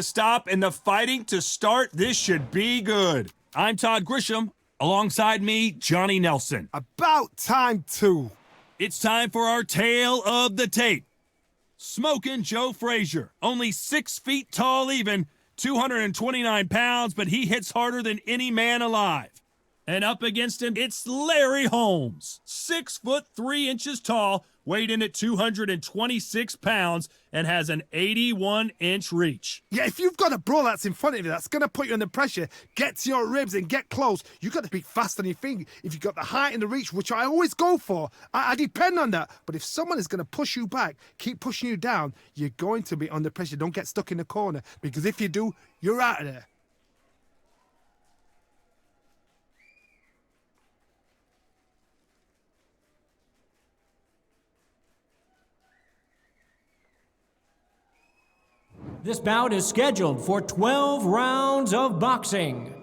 Stop and the fighting to start. This should be good. I'm Todd Grisham. Alongside me, Johnny Nelson. About time, too. It's time for our tale of the tape. Smokin' Joe Frazier. Only 6 feet tall even, 229 pounds, but he hits harder than any man alive. And up against him, it's Larry Holmes. 6 foot 3 inches tall, weighed in at 226 pounds, and has an 81-inch reach. Yeah, if you've got a brawl that's in front of you that's going to put you under pressure, get to your ribs and get close, you've got to be fast on your feet. If you've got the height and the reach, which I always go for, I depend on that. But if someone is going to push you back, keep pushing you down, you're going to be under pressure. Don't get stuck in the corner, because if you do, you're out of there. This bout is scheduled for 12 rounds of boxing.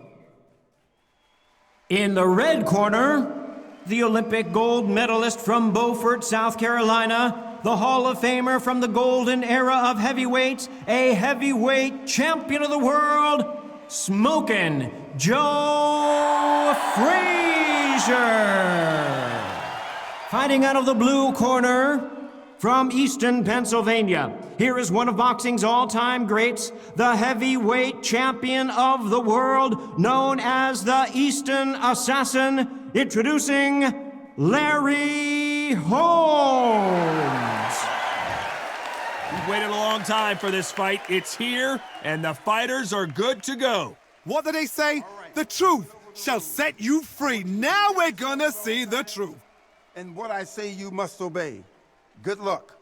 In the red corner, the Olympic gold medalist from Beaufort, South Carolina, the Hall of Famer from the golden era of heavyweights, a heavyweight champion of the world, Smokin' Joe Frazier. Fighting out of the blue corner, from Easton, Pennsylvania, here is one of boxing's all-time greats, the heavyweight champion of the world, known as the Easton Assassin, introducing Larry Holmes. We've waited a long time for this fight. It's here, and the fighters are good to go. What do they say? The truth shall set you free. Now we're gonna see the truth. And what I say you must obey. Good luck.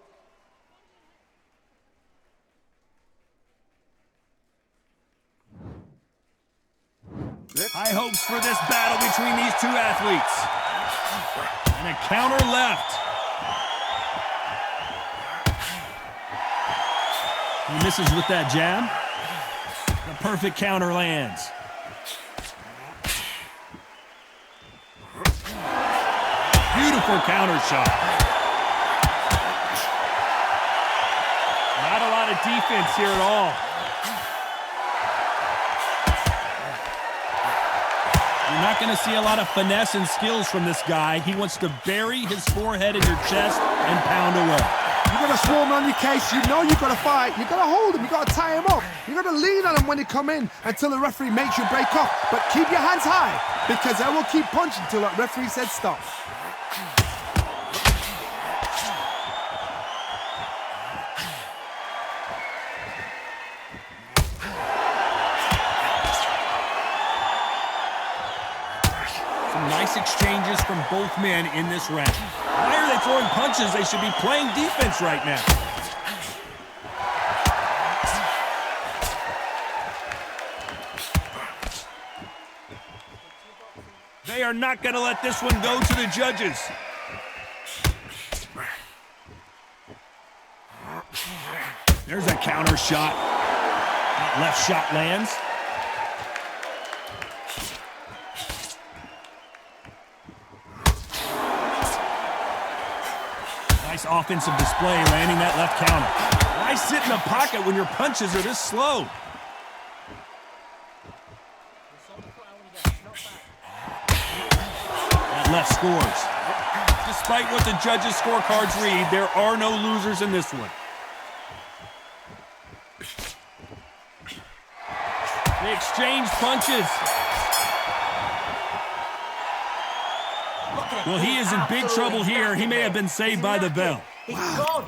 High hopes for this battle between these two athletes. And a counter left. He misses with that jab. The perfect counter lands. Beautiful counter shot. Not a lot of defense here at all. You're not going to see a lot of finesse and skills from this guy. He wants to bury his forehead in your chest and pound away. You got to swarm on your case. You know you got to fight. You got to hold him. You got to tie him up. You got to lean on him when they come in until the referee makes you break off. But keep your hands high, because I will keep punching until that referee said stop. Nice exchanges from both men in this round. Why are they throwing punches? They should be playing defense right now. They are not going to let this one go to the judges. There's a counter shot. That left shot lands. Nice offensive display, landing that left counter. Why sit in the pocket when your punches are this slow? That left scores. Despite what the judges' scorecards read, there are no losers in this one. They exchange punches. Well, he is in big trouble here. He may have been saved by the bell. Wow.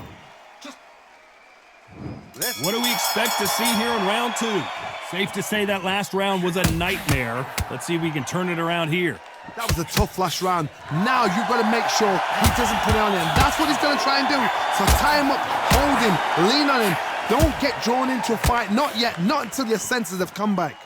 What do we expect to see here in round 2? Safe to say that last round was a nightmare. Let's see if we can turn it around here. That was a tough last round. Now you've got to make sure he doesn't put it on him. That's what he's going to try and do. So tie him up, hold him, lean on him. Don't get drawn into a fight. Not yet. Not until your senses have come back.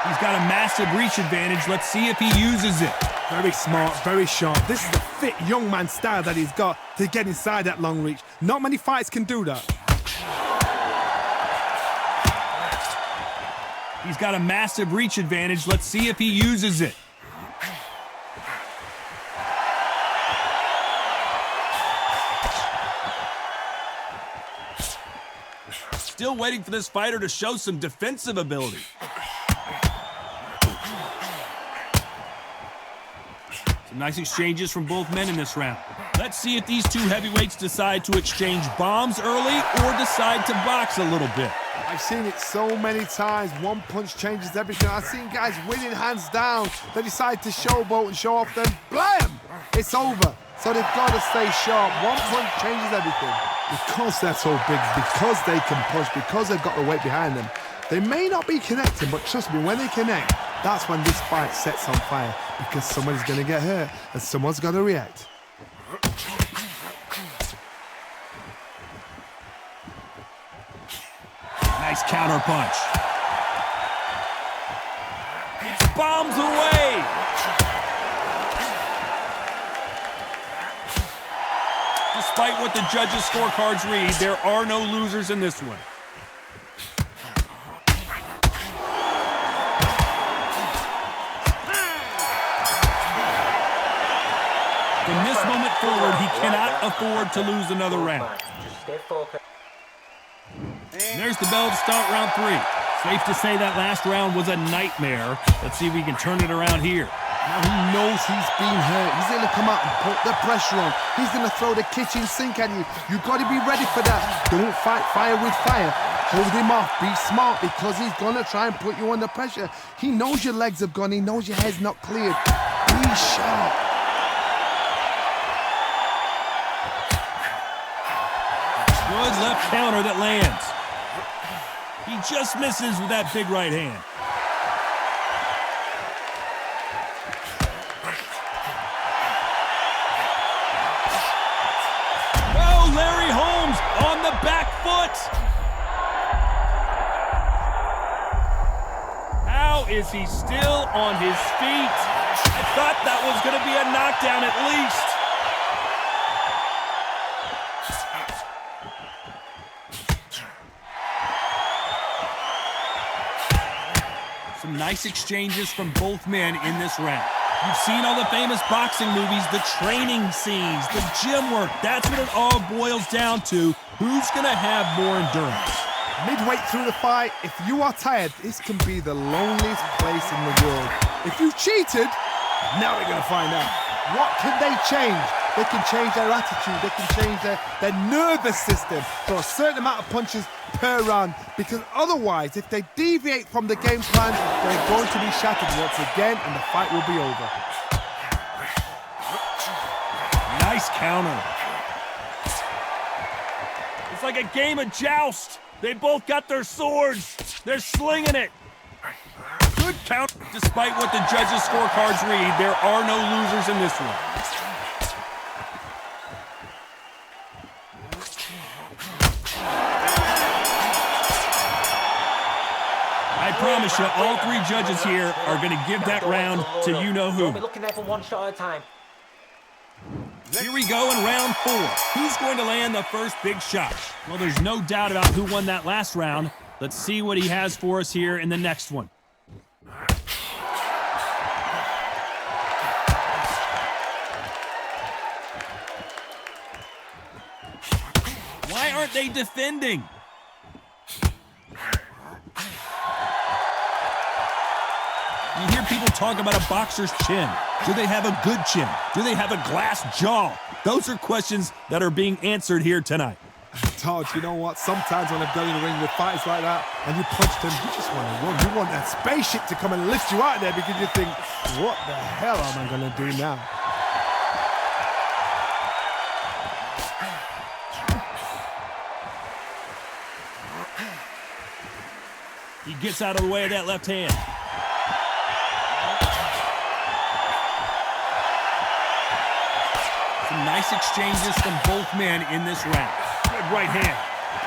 He's got a massive reach advantage. Let's see if he uses it. Very smart, very sharp. This is the fit young man style that he's got to get inside that long reach. Not many fights can do that. He's got a massive reach advantage. Let's see if he uses it. still waiting for this fighter to show some defensive ability. Some nice exchanges from both men in this round. Let's see if these two heavyweights decide to exchange bombs early or decide to box a little bit. I've seen it so many times. One punch changes everything. I've seen guys winning hands down. They decide to showboat and show off, then blam! It's over. So they've got to stay sharp. One punch changes everything. Because they're so big, because they can push, because they've got the weight behind them, they may not be connecting, but trust me, when they connect, that's when this fight sets on fire, because somebody's going to get hurt and someone's got to react. Nice counter punch. It's bombs away. Despite what the judges' scorecards read, there are no losers in this one. From this moment forward, he cannot afford to lose another round. And there's the bell to start round 3. Safe to say that last round was a nightmare. Let's see if we can turn it around here. Now he knows he's been hurt. He's going to come out and put the pressure on. He's going to throw the kitchen sink at you. You've got to be ready for that. Don't fight fire with fire. Hold him off. Be smart, because he's going to try and put you under pressure. He knows your legs have gone. He knows your head's not cleared. Be sharp. Good left counter that lands. He just misses with that big right hand. Oh, Larry Holmes on the back foot. How is he still on his feet? I thought that was going to be a knockdown at least. Some nice exchanges from both men in this round. You've seen all the famous boxing movies, the training scenes, the gym work. That's what it all boils down to. Who's going to have more endurance? Midway through the fight, if you are tired, this can be the loneliest place in the world. If you cheated, now we're going to find out. What can they change? They can change their attitude. They can change their nervous system for a certain amount of punches per round, because otherwise, if they deviate from the game plan, they're going to be shattered once again and the fight will be over. Nice counter. It's like a game of joust. They both got their swords. They're slinging it. Good count. Despite what the judges' scorecards read, there are no losers in this one. I promise you, all 3 judges here are going to give that round to you-know-who. We're looking there for one shot at a time. Here we go in round 4. Who's going to land the first big shot? Well, there's no doubt about who won that last round. Let's see what he has for us here in the next one. Why aren't they defending? You hear people talk about a boxer's chin. Do they have a good chin? Do they have a glass jaw? Those are questions that are being answered here tonight. Todd, you know what? Sometimes when I've gone in the ring with fighters like that and you punch them, you just want to run. You want that spaceship to come and lift you out of there, because you think, what the hell am I going to do now? He gets out of the way of that left hand. Some nice exchanges from both men in this round. Good right hand.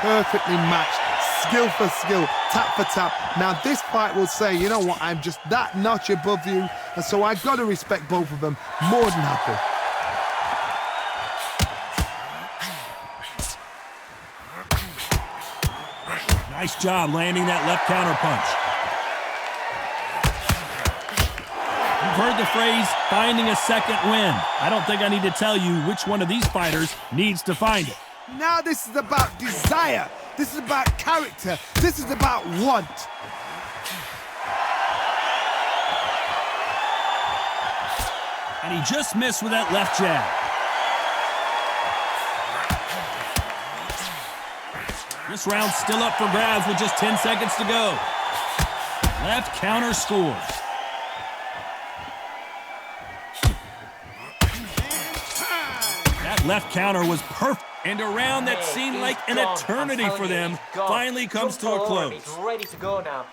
Perfectly matched, skill for skill, tap for tap. Now this fight will say, you know what, I'm just that notch above you, and so I've got to respect both of them more than happy. Nice job landing that left counter punch. You've heard the phrase, finding a second wind. I don't think I need to tell you which one of these fighters needs to find it. Now this is about desire. This is about character. This is about want. And he just missed with that left jab. This round's still up for grabs with just 10 seconds to go. Left counter scores. That left counter was perfect. And a round that seemed like an eternity for them finally comes to a close. He's ready to go now.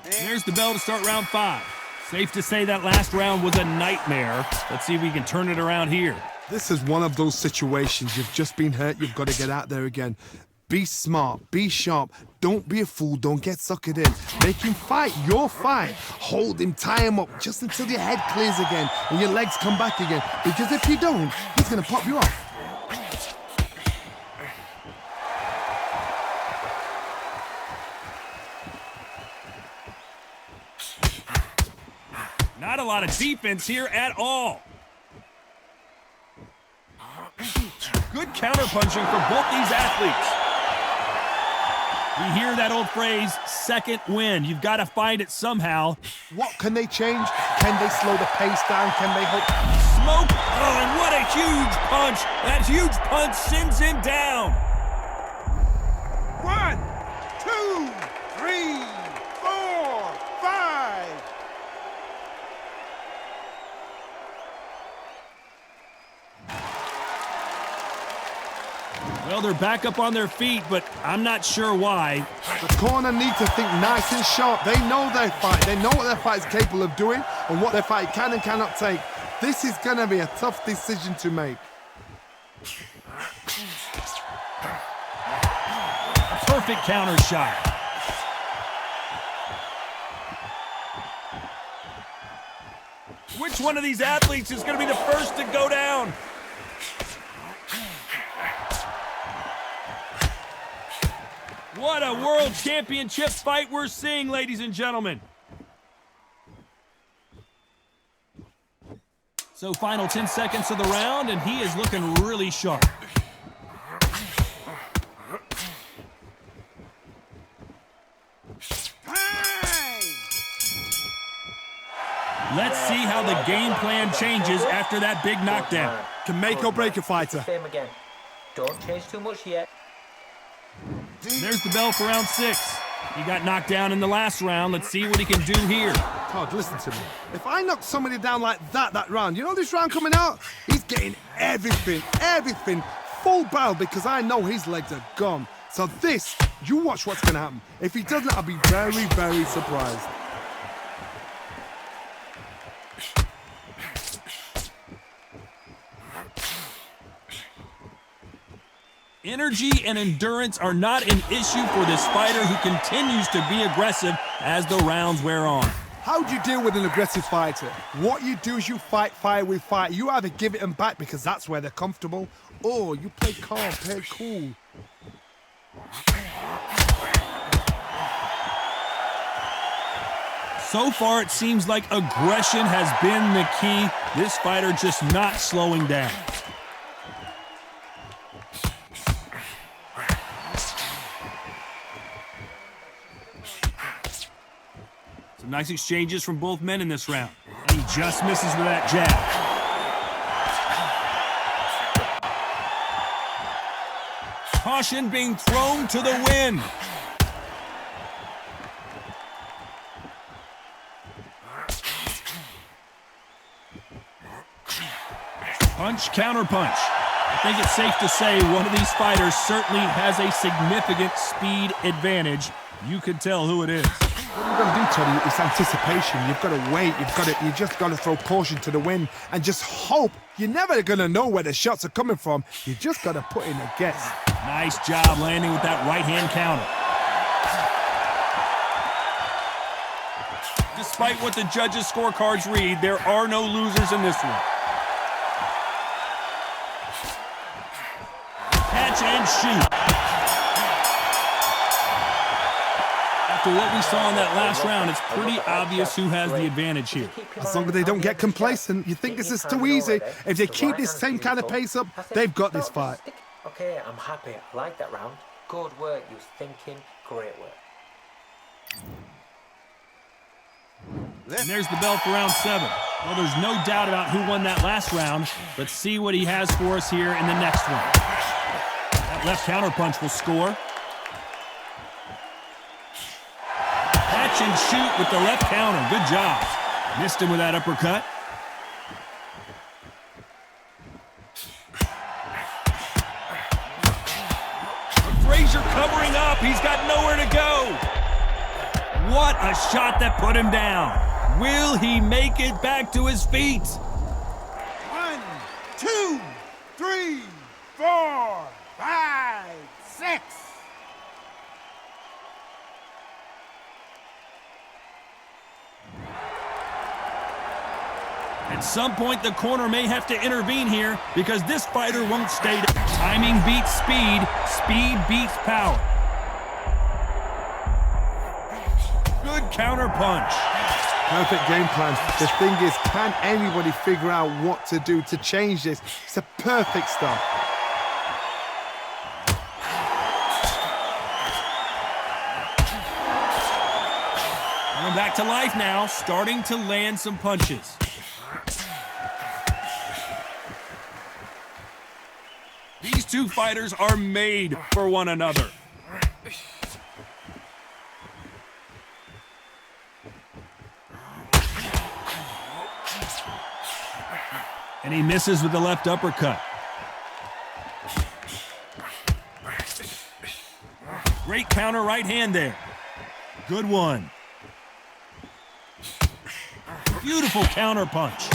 There's the bell to start round 5. Safe to say that last round was a nightmare. Let's see if we can turn it around here. This is one of those situations. You've just been hurt. You've got to get out there again. Be smart. Be sharp. Don't be a fool. Don't get suckered in. Make him fight your fight. Hold him. Tie him up just until your head clears again and your legs come back again. Because if you don't, he's going to pop you off. Not a lot of defense here at all. Good counterpunching for both these athletes. We hear that old phrase, second wind. You've got to find it somehow. What can they change? Can they slow the pace down? Can they hook? Smoke! Oh, and what a huge punch! That huge punch sends him down. 1, 2, 3, 4, 5. Well, they're back up on their feet, but I'm not sure why. The corner need to think nice and sharp. They know their fight. They know what their fight is capable of doing and what their fight can and cannot take. This is going to be a tough decision to make. A perfect counter shot. Which one of these athletes is going to be the first to go down? What a world championship fight we're seeing, ladies and gentlemen. So final 10 seconds of the round, and he is looking really sharp. Let's see how the game plan changes after that big knockdown. Can make or break a fighter. Same again. Don't change too much yet. There's the bell for round 6. He got knocked down in the last round. Let's see what he can do here. Todd, listen to me. If I knock somebody down like that round, you know this round coming out? He's getting everything, full barrel because I know his legs are gone. So this, you watch what's going to happen. If he doesn't, I'll be very, very surprised. Energy and endurance are not an issue for this fighter who continues to be aggressive as the rounds wear on. How do you deal with an aggressive fighter? What you do is you fight fire with fire. You either give it them back because that's where they're comfortable, or you play calm, play cool. So far, it seems like aggression has been the key. This fighter just not slowing down. Some nice exchanges from both men in this round. And he just misses with that jab. Caution being thrown to the wind. Punch, counter punch. I think it's safe to say one of these fighters certainly has a significant speed advantage. You can tell who it is. What you've got to do, Teddy, is anticipation. You've got to wait. You just got to throw caution to the wind and just hope. You're never going to know where the shots are coming from. You just got to put in a guess. Nice job landing with that right-hand counter. Despite what the judges' scorecards read, there are no losers in this one. Catch and shoot. After what we saw in that last round, it's pretty obvious who has the advantage here. As long as they don't get complacent, you think this is too easy. If they keep this same kind of pace up, they've got this fight. Okay, I'm happy. I like that round. Good work. You was thinking. Great work. And there's the bell for round 7. Well, there's no doubt about who won that last round. Let's see what he has for us here in the next one. That left counterpunch will score. Catch and shoot with the left counter. Good job. Missed him with that uppercut. Frazier covering up. He's got nowhere to go. What a shot that put him down. Will he make it back to his feet? 1, 2, 3, 4, 5, 6. At some point, the corner may have to intervene here because this fighter won't stay down. Timing beats speed. Speed beats power. Good counter punch. Perfect game plan. The thing is, can anybody figure out what to do to change this? It's a perfect start. Coming back to life now, starting to land some punches. These two fighters are made for one another. And he misses with the left uppercut. Great counter right hand there. Good one. Beautiful counter punch.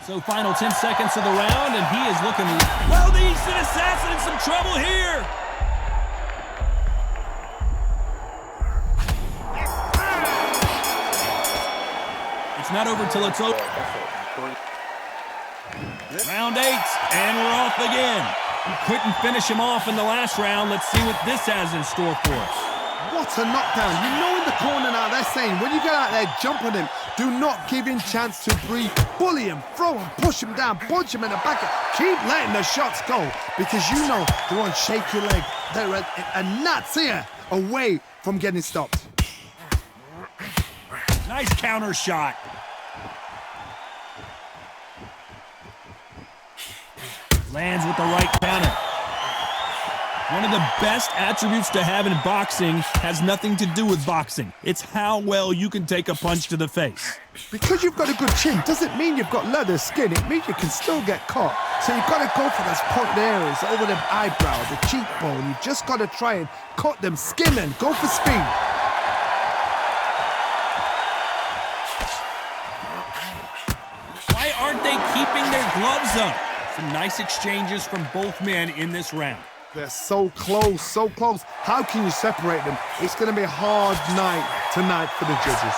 So final 10 seconds of the round, and he is looking... Well, the Eastern Assassin in some trouble here. It's not over till it's over. Round 8, and we're off again. He couldn't finish him off in the last round. Let's see what this has in store for us. What a knockdown. You know in the corner now, they're saying, when you get out there, jump on him. Do not give him chance to breathe. Bully him, throw him, push him down, punch him in the back. Keep letting the shots go because you know they're on shaky leg. They're a gnat's ear away from getting stopped. Nice counter shot. Lands with the right counter. One of the best attributes to have in boxing has nothing to do with boxing. It's how well you can take a punch to the face. Because you've got a good chin doesn't mean you've got leather skin. It means you can still get caught. So you've got to go for those point areas over the eyebrow, the cheekbone. You've just got to try and cut them, skim them, go for speed. Why aren't they keeping their gloves up? Some nice exchanges from both men in this round. They're so close, so close. How can you separate them? It's going to be a hard night tonight for the judges.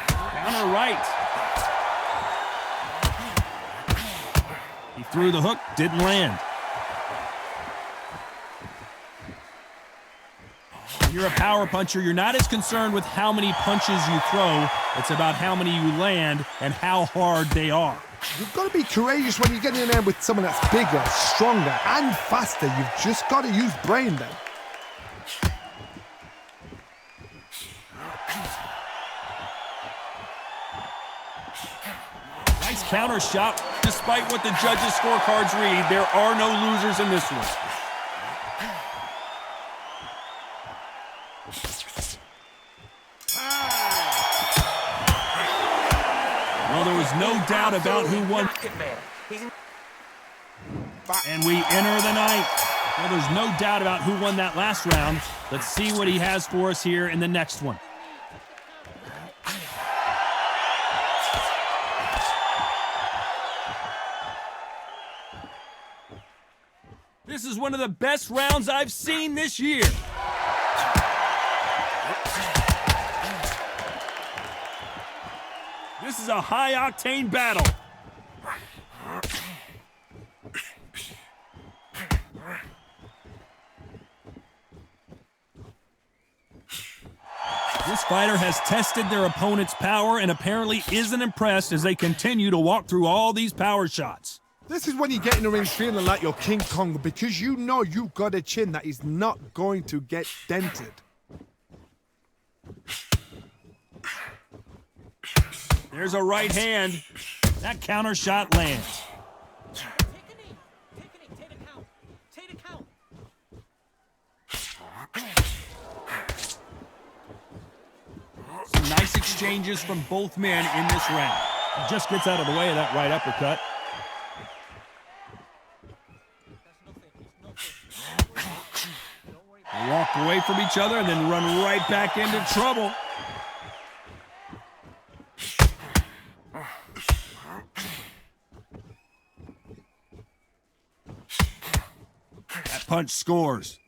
Counter right. He threw the hook, didn't land. When you're a power puncher, you're not as concerned with how many punches you throw. It's about how many you land and how hard they are. You've got to be courageous when you get in there with someone that's bigger, stronger, and faster. You've just got to use brain then. Nice counter shot. Despite what the judges' scorecards read, there are no losers in this one. Well, there was no doubt about who won. And we enter the night. Well, there's no doubt about who won that last round. Let's see what he has for us here in the next one. This is one of the best rounds I've seen this year. This is a high-octane battle. This fighter has tested their opponent's power and apparently isn't impressed as they continue to walk through all these power shots. This is when you get in the ring feeling like you're King Kong because you know you've got a chin that is not going to get dented. There's a right hand. That counter shot lands. Take a knee. Take a count. Take a count. Some nice exchanges from both men in this round. He just gets out of the way of that right uppercut. They walk away from each other and then run right back into trouble. That punch scores.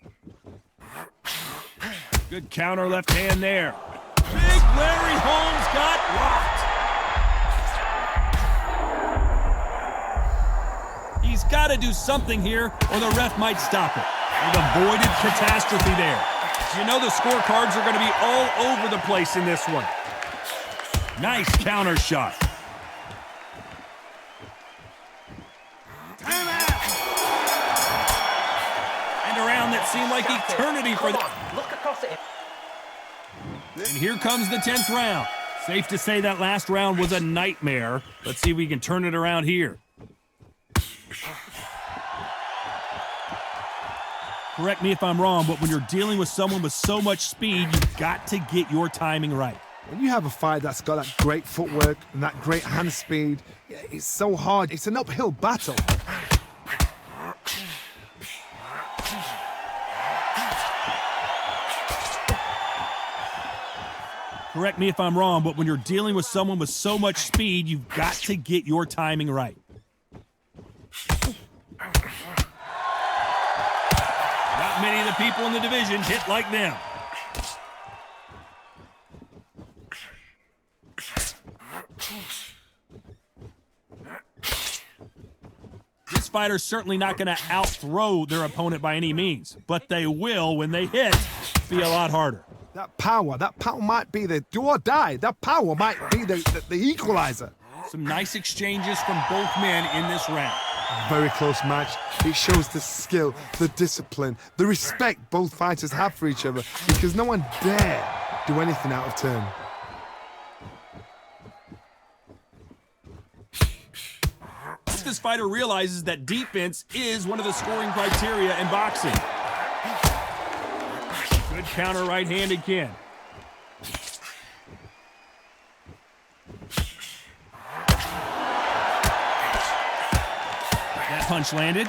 Good counter left hand there. Big Larry Holmes got rocked. He's got to do something here or the ref might stop it. They've avoided catastrophe there. You know the scorecards are going to be all over the place in this one. Nice counter shot. And a round that seemed like eternity for them. Look across it. And here comes the 10th round. Safe to say that last round was a nightmare. Let's see if we can turn it around here. Correct me if I'm wrong, but when you're dealing with someone with so much speed, you've got to get your timing right. When you have a fight that's got that great footwork and that great hand speed, it's so hard. It's an uphill battle. Correct me if I'm wrong, but when you're dealing with someone with so much speed, you've got to get your timing right. Not many of the people in the division hit like them. This fighter's certainly not going to out-throw their opponent by any means, but they will, when they hit, be a lot harder. That power might be the do or die. That power might be the equalizer. Some nice exchanges from both men in this round. Very close match. It shows the skill, the discipline, the respect both fighters have for each other because no one dare do anything out of turn. This fighter realizes that defense is one of the scoring criteria in boxing. Good counter right hand again. That punch landed.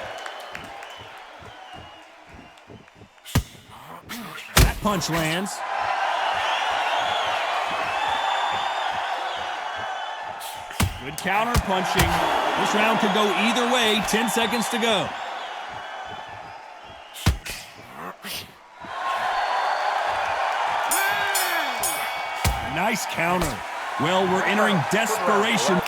That punch lands. Good counter punching. This round could go either way. 10 seconds to go. Nice counter. Well, we're entering desperation.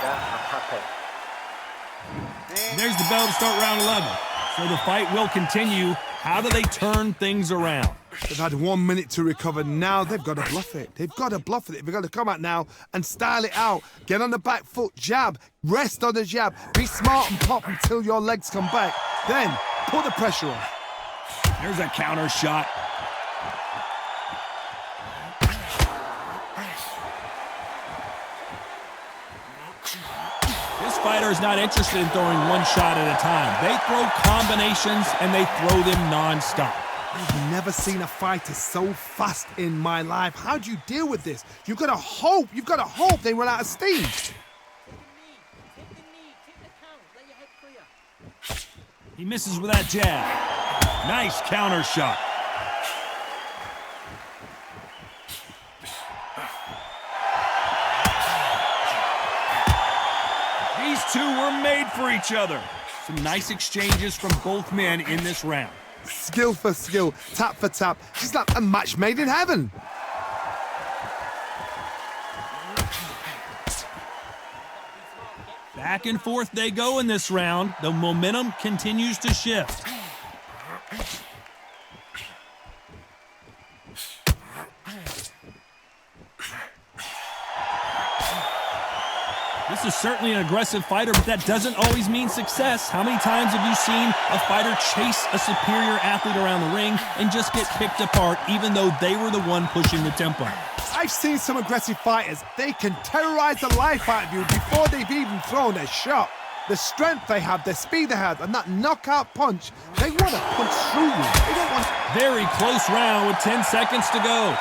And there's the bell to start round 11. So the fight will continue. How do they turn things around? They've had 1 minute to recover. Now they've got to bluff it. They've got to bluff it. They've got to come out now and style it out. Get on the back foot, jab, rest on the jab. Be smart and pop until your legs come back. Then put the pressure on. There's a counter shot. This fighter is not interested in throwing one shot at a time. They throw combinations and they throw them non-stop. I've never seen a fighter so fast in my life. How do you deal with this? You've got to hope they run out of steam. He misses with that jab. Nice counter shot. These two were made for each other. Some nice exchanges from both men in this round. Skill for skill, tap for tap. She's like a match made in heaven. Back and forth they go in this round. The momentum continues to shift. This is certainly an aggressive fighter, but that doesn't always mean success. How many times have you seen a fighter chase a superior athlete around the ring and just get picked apart even though they were the one pushing the tempo? I've seen some aggressive fighters. They can terrorize the life out of you before they've even thrown a shot. The strength they have, the speed they have, and that knockout punch, they want to punch through you. They don't want... Very close round with 10 seconds to go.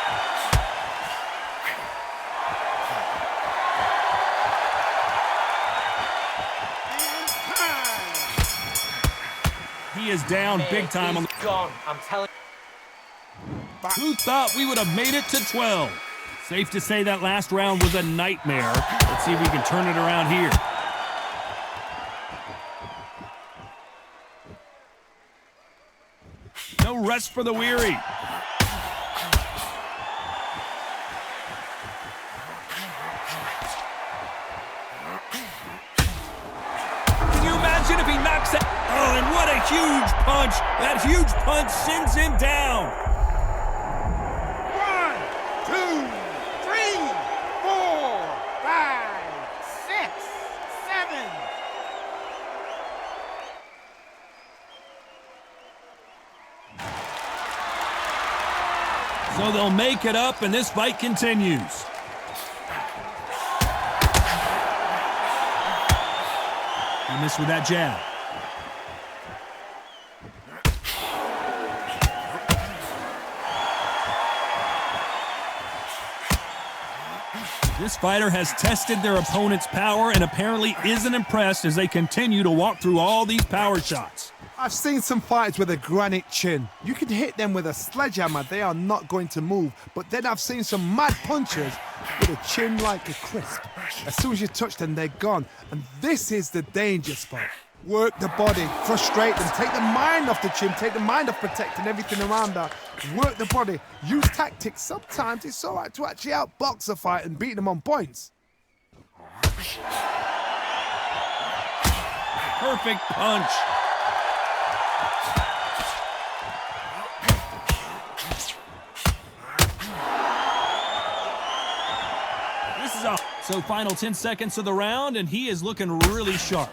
He is down big time on the... Gone, I'm telling you. Who thought we would have made it to 12? Safe to say that last round was a nightmare. Let's see if we can turn it around here. No rest for the weary. Can you imagine if he knocks it? Oh, and what a huge punch. That huge punch sends him down. 1, 2, 3, 4, 5, 6, 7. So they'll make it up, and this fight continues. He missed with that jab. This fighter has tested their opponent's power and apparently isn't impressed as they continue to walk through all these power shots. I've seen some fighters with a granite chin. You can hit them with a sledgehammer, they are not going to move. But then I've seen some mad punchers with a chin like a crisp. As soon as you touch them, they're gone. And this is the danger spot. Work the body, frustrate them, take the mind off the chin, take the mind off protecting everything around that. Work the body, use tactics. Sometimes it's all right to actually outbox a fight and beat them on points. Perfect punch. This is off. So final 10 seconds of the round, and he is looking really sharp.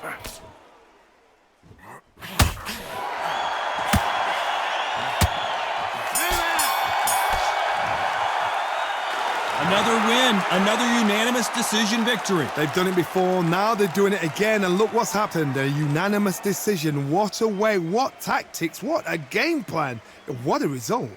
Another win, another unanimous decision victory. They've done it before, now they're doing it again, and look what's happened. A unanimous decision. What a way, what tactics, what a game plan. What a result.